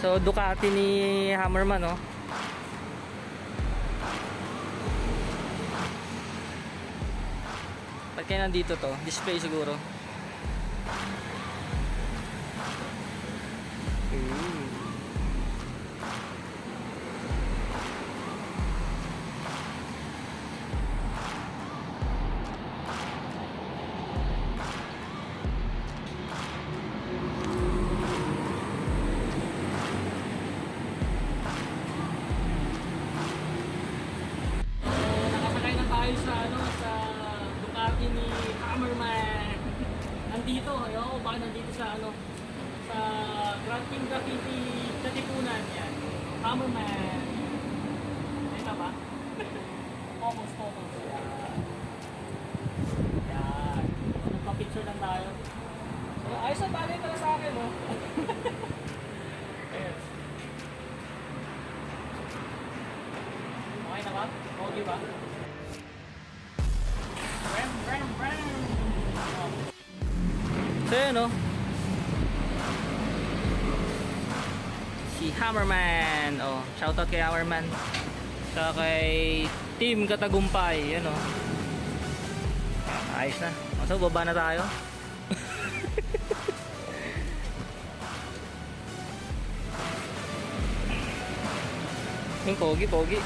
So Ducati ni Hammerman, oh. Ba't kaya nandito to? Display siguro. Nakasakay na tayo sa sa Ducati ni Hammerman. Nandito, ayoko baka nandito sa sa Grand King Graffiti Katipunan yan. Hammerman. Ayun na ba? Focus. Yan. Nagpa-picture lang tayo. So, ayos na bagay pala sa akin, no? Ayun. Okay na ba? Okay ba? So yun, no? Si Hammerman. Oh, shoutout kay Hammerman. Saka kay Team Katagumpay. Yan, oh. Ayos na. So, baba na tayo. Yung pogi.